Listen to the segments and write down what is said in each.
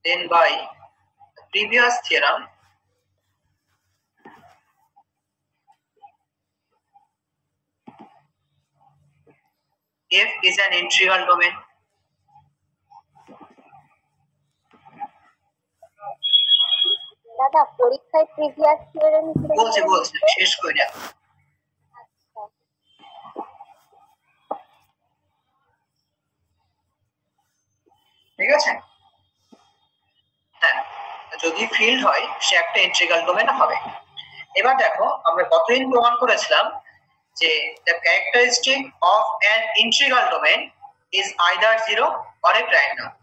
then by the previous theorem, F is an integral domain. দাদা পরীক্ষায় previous theorem বলছি শেষ করে দাও। ঠিক আছে, হ্যাঁ, যদি ফিল্ড হয় সে একটা ইন্টিগ্রাল ডোমেন হবে। এবার দেখো আমরা কতদিন প্রমাণ করেছিলাম যে the characteristic of an integral domain is either 0 or a prime number,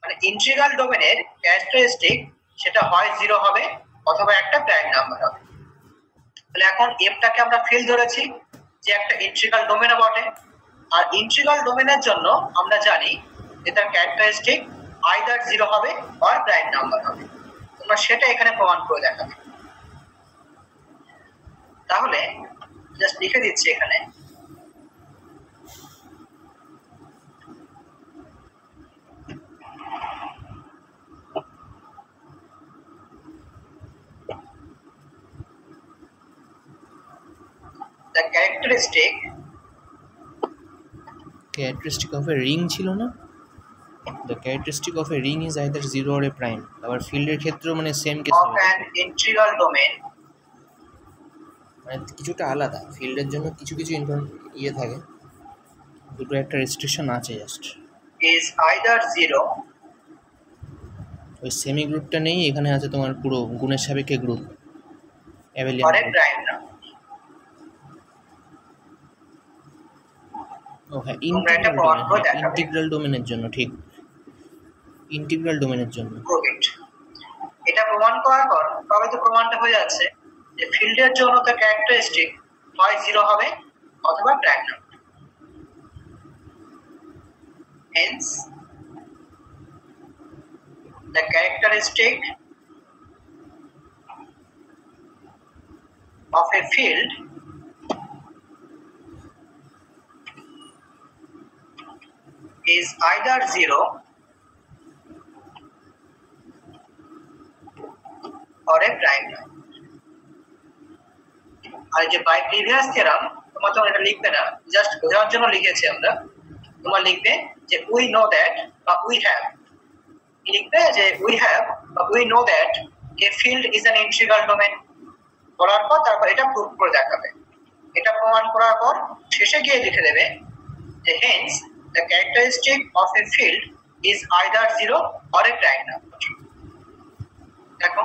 মানে ইন্টিগ্রাল ডোমেনের ক্যারেক্টারিস্টিক সেটা হয় 0 হবে অথবা একটা প্রাইম নাম্বার হবে। তাহলে এখন এফটাকে আমরা ফিল্ড ধরেছি যে একটা ইন্টিগ্রাল ডোমেনও বটে, আর ইন্টিগ্রাল ডোমেনের জন্য আমরা জানি যে তার ক্যারেক্টারিস্টিক আইদার 0 হবে অর প্রাইম নাম্বার হবে। তোমরা সেটা এখানে প্রমাণ করে দেখাবে। তাহলে জাস্ট লিখে দিচ্ছি এখানে, the characteristic of a ring ছিল না, the characteristic of a ring is either 0 or a prime। আবার ফিল্ডের ক্ষেত্রেও মানে same case of an integral domain, মানে কিছুটা আলাদা, ফিল্ডের জন্য কিছু কিছু ইয়ে থাকে, দুটো একটা রেস্ট্রিকশন আছে জাস্ট, is either 0 ওই সেমি গ্রুপটা নেই, এখানে আছে তোমার পুরো গুণের সাপেক্ষে group or a prime number। ও হ্যাঁ, ইন্টিগ্রাল ডোমেনের জন্য, ঠিক, ইন্টিগ্রাল ডোমেনের জন্য। এটা প্রমাণ করার পর তবে তো প্রমাণটা হয়ে যাচ্ছে যে ফিল্ডের জন্য তার ক্যারেক্টারিস্টিক হয় 0 হবে অথবা prime number. Hence the characteristic of a field is either 0 or a prime number। আর যে বাই প্রিভিয়াস থিওরাম তোমরা তো এটা লিখবে না, জাস্ট বোঝার জন্য লিখেছি আমরা। তোমরা লিখবে যে উই নো দ্যাট বা উই হ্যাভ, লিখবে যে উই হ্যাভ বা we know that a field is an integral domain, বলার পর তারপর এটা প্রুফ করে দেখাবে। এটা প্রমাণ করার পর শেষে গিয়ে লিখে দেবে যে hence the characteristic of A field is either 0 or a prime number। দেখো